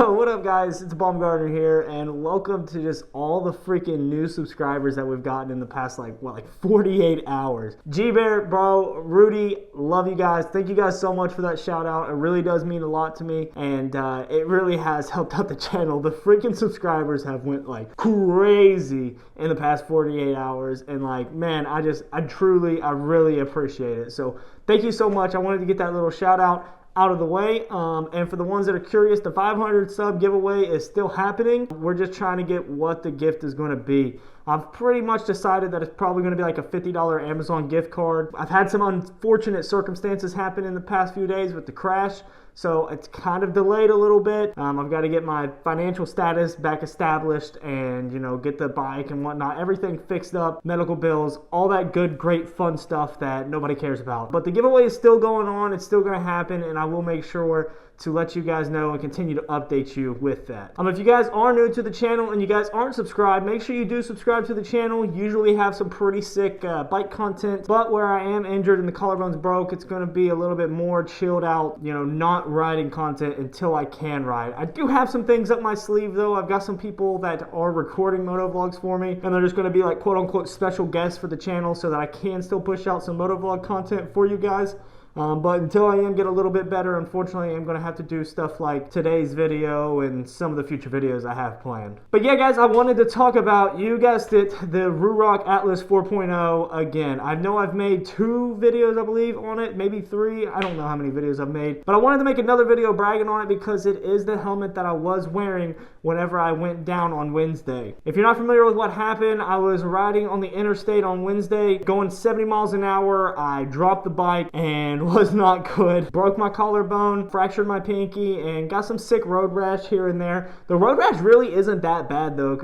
Yo, what up guys, it's Bombgardener here, and welcome to just all the freaking new subscribers that we've gotten in the past like 48 hours. G-Bear, bro, Rudy, love you guys. Thank you guys so much for that shout out. It really does mean a lot to me, and it really has helped out the channel. The freaking subscribers have went like crazy in the past 48 hours, and like, man, I really appreciate it. So thank you so much. I wanted to get that little shout out of the way, and for the ones that are curious, the 500 sub giveaway is still happening. We're just trying to get what the gift is going to be. I've pretty much decided that it's probably going to be like a $50 Amazon gift card. I've had some unfortunate circumstances happen in the past few days with the crash, so it's kind of delayed a little bit. I've got to get my financial status back established and, you know, get the bike and whatnot, everything fixed up, medical bills, all that good, great, fun stuff that nobody cares about. But the giveaway is still going on. It's still going to happen, and I will make sure to let you guys know and continue to update you with that. If you guys are new to the channel and you guys aren't subscribed, make sure you do subscribe to the channel. Usually have some pretty sick bike content, but where I am injured and the collarbone's broke, it's going to be a little bit more chilled out, you know, not riding content until I can ride. I do have some things up my sleeve though. I've got some people that are recording moto vlogs for me, and they're just going to be like quote unquote special guests for the channel so that I can still push out some moto vlog content for you guys. But until I get a little bit better, unfortunately, I'm going to have to do stuff like today's video and some of the future videos I have planned. But yeah, guys, I wanted to talk about, you guessed it, the Ruroc Atlas 4.0 again. I know I've made 2 videos, I believe, on it, maybe 3. I don't know how many videos I've made. But I wanted to make another video bragging on it because it is the helmet that I was wearing whenever I went down on Wednesday. If you're not familiar with what happened, I was riding on the interstate on Wednesday, going 70 miles an hour. I dropped the bike and was not good. Broke my collarbone, fractured my pinky, and got some sick road rash here and there. The road rash really isn't that bad though,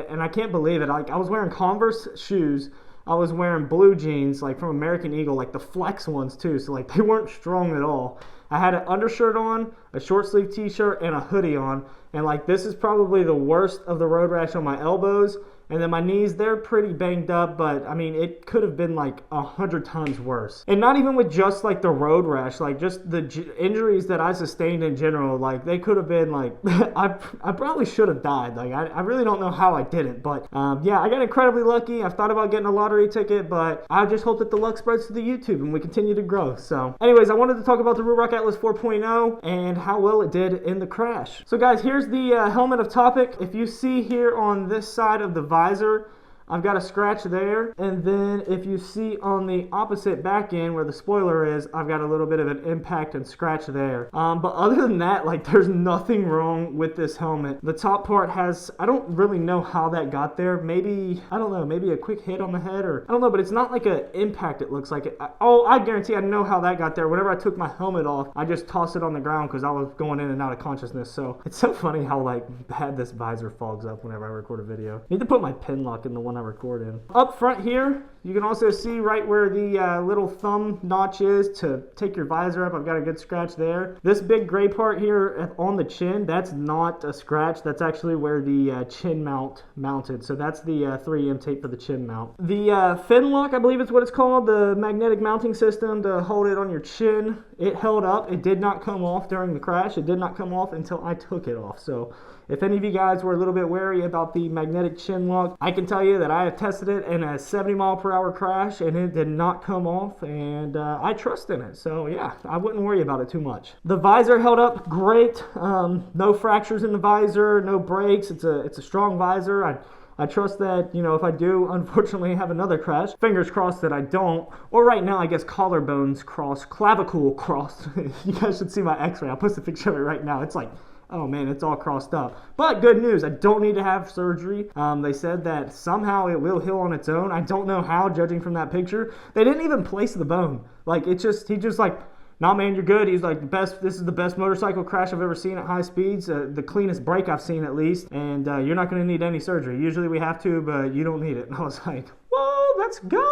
and I can't believe it. Like, I was wearing Converse shoes, I was wearing blue jeans like from American Eagle, like the flex ones too, so like they weren't strong at all. I had an undershirt on, a short sleeve t-shirt, and a hoodie on, and like this is probably the worst of the road rash on my elbows. And then my knees, they're pretty banged up, but I mean, it could have been like 100 times worse. And not even with just like the road rash, like just the injuries that I sustained in general, like they could have been like, I probably should have died. Like I really don't know how I didn't, but yeah, I got incredibly lucky. I've thought about getting a lottery ticket, but I just hope that the luck spreads to the YouTube and we continue to grow. So anyways, I wanted to talk about the Ruroc Atlas 4.0 and how well it did in the crash. So guys, here's the helmet of topic. If you see here on this side of the visor, I've got a scratch there, and then if you see on the opposite back end where the spoiler is, I've got a little bit of an impact and scratch there. But other than that, like, there's nothing wrong with this helmet. The top part has, I don't really know how that got there. Maybe, I don't know, maybe a quick hit on the head, or I don't know, but it's not like an impact, it looks like it. I guarantee I know how that got there. Whenever I took my helmet off, I just tossed it on the ground because I was going in and out of consciousness. So it's so funny how like bad this visor fogs up whenever I record a video. I need to put my pin lock in the one I record in. Up front here, you can also see right where the little thumb notch is to take your visor up. I've got a good scratch there. This big gray part here on the chin, that's not a scratch. That's actually where the chin mount mounted. So that's the 3M tape for the chin mount. The fin lock, I believe is what it's called, the magnetic mounting system to hold it on your chin, it held up. It did not come off during the crash. It did not come off until I took it off. So if any of you guys were a little bit wary about the magnetic chin lock, I can tell you that I have tested it in a 70-mile-per-hour crash and it did not come off, and I trust in it. So yeah, I wouldn't worry about it too much. The visor held up great. No fractures in the visor, no breaks. It's a strong visor. I trust that, you know, if I do unfortunately have another crash, fingers crossed that I don't, or right now I guess collarbones crossed, clavicle crossed. You guys should see my x-ray. I'll post a picture of it right now. It's like, oh man, it's all crossed up. But good news, I don't need to have surgery. They said that somehow it will heal on its own. I don't know how, judging from that picture. They didn't even place the bone. Like, he just like, nah man, you're good. He's like, this is the best motorcycle crash I've ever seen at high speeds. The cleanest break I've seen at least. And you're not gonna need any surgery. Usually we have to, but you don't need it. And I was like, whoa, let's go.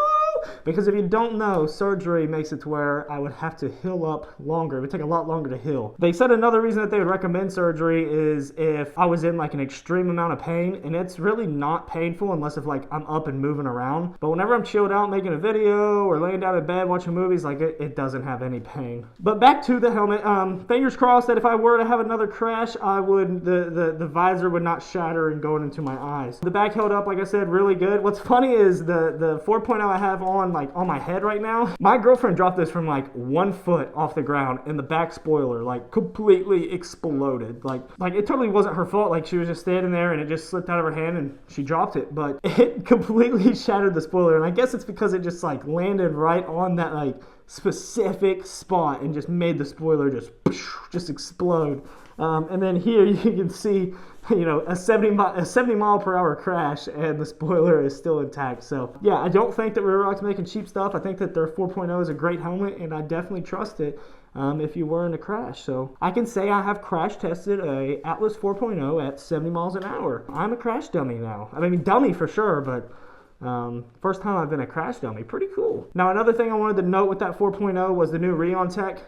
Because if you don't know, surgery makes it to where I would have to heal up longer. It would take a lot longer to heal. They said another reason that they would recommend surgery is if I was in like an extreme amount of pain, and it's really not painful unless if like I'm up and moving around. But whenever I'm chilled out making a video or laying down in bed watching movies, like it doesn't have any pain. But back to the helmet. Fingers crossed that if I were to have another crash, I would the visor would not shatter and go into my eyes. The back held up, like I said, really good. What's funny is the 4.0 I have on like on my head right now. My girlfriend dropped this from like 1 foot off the ground, and the back spoiler like completely exploded. Like it totally wasn't her fault. Like she was just standing there and it just slipped out of her hand and she dropped it, but it completely shattered the spoiler. And I guess it's because it just like landed right on that like specific spot and just made the spoiler just explode. And then here you can see, you know, a 70 mile per hour crash and the spoiler is still intact. So yeah, I don't think that Ruroc's making cheap stuff. I think that their 4.0 is a great helmet, and I definitely trust it if you were in a crash. So I can say I have crash tested a Atlas 4.0 at 70 miles an hour. I'm a crash dummy now. I mean, dummy for sure, but first time I've been a crash dummy. Pretty cool. Now, another thing I wanted to note with that 4.0 was the new Rheon Tech.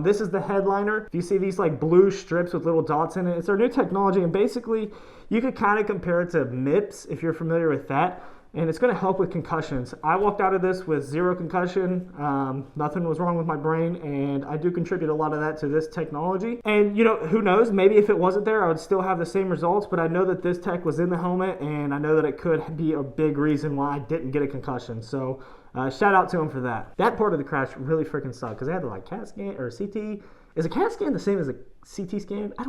This is the headliner. If you see these like blue strips with little dots in it, it's our new technology, and basically you could kind of compare it to MIPS if you're familiar with that, and it's going to help with concussions. I walked out of this with 0 concussion. Nothing was wrong with my brain, and I do contribute a lot of that to this technology. And you know, who knows, maybe if it wasn't there I would still have the same results, but I know that this tech was in the helmet, and I know that it could be a big reason why I didn't get a concussion. So shout out to him for that. That part of the crash really freaking sucked because they had to like CAT scan or CT. Is a CAT scan the same as a CT scan? I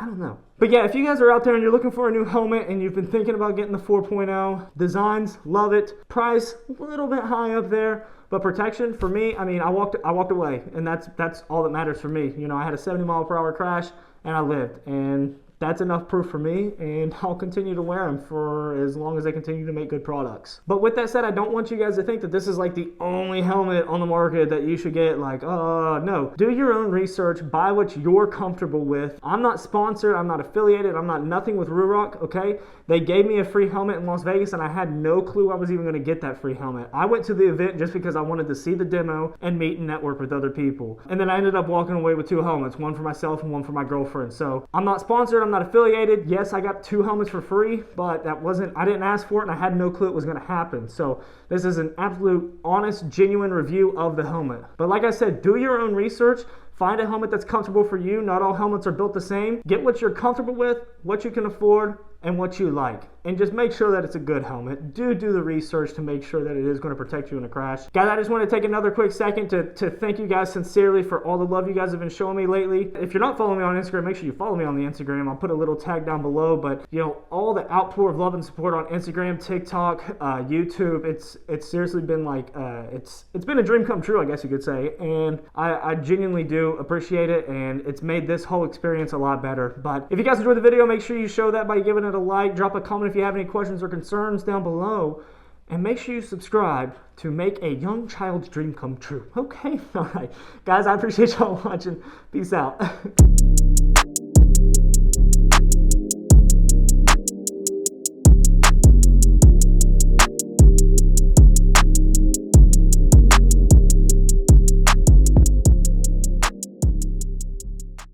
don't know. But yeah, if you guys are out there and you're looking for a new helmet and you've been thinking about getting the 4.0, designs, love it. Price, a little bit high up there. But protection, for me, I mean, I walked away, and that's all that matters for me. You know, I had a 70 mile per hour crash and I lived, and that's enough proof for me, and I'll continue to wear them for as long as they continue to make good products. But with that said, I don't want you guys to think that this is like the only helmet on the market that you should get. Like, no. Do your own research, buy what you're comfortable with. I'm not sponsored, I'm not affiliated, I'm not nothing with Ruroc, okay? They gave me a free helmet in Las Vegas, and I had no clue I was even gonna get that free helmet. I went to the event just because I wanted to see the demo and meet and network with other people. And then I ended up walking away with 2 helmets, one for myself and one for my girlfriend. So I'm not sponsored, I'm not affiliated. Yes, I got 2 helmets for free, but I didn't ask for it, and I had no clue it was going to happen. So this is an absolute honest, genuine review of the helmet. But like I said, do your own research. Find a helmet that's comfortable for you. Not all helmets are built the same. Get what you're comfortable with, what you can afford, and what you like. And just make sure that it's a good helmet. Do the research to make sure that it is going to protect you in a crash. Guys, I just want to take another quick second to thank you guys sincerely for all the love you guys have been showing me lately. If you're not following me on Instagram, make sure you follow me on the Instagram. I'll put a little tag down below. But you know, all the outpour of love and support on Instagram, TikTok, YouTube, it's seriously been like it's been a dream come true, I guess you could say. And I genuinely do appreciate it, and it's made this whole experience a lot better. But if you guys enjoyed the video, make sure you show that by giving it a like. Drop a comment if you have any questions or concerns down below, and make sure you subscribe to make a young child's dream come true. Okay? All right. Guys, I appreciate y'all watching. Peace out.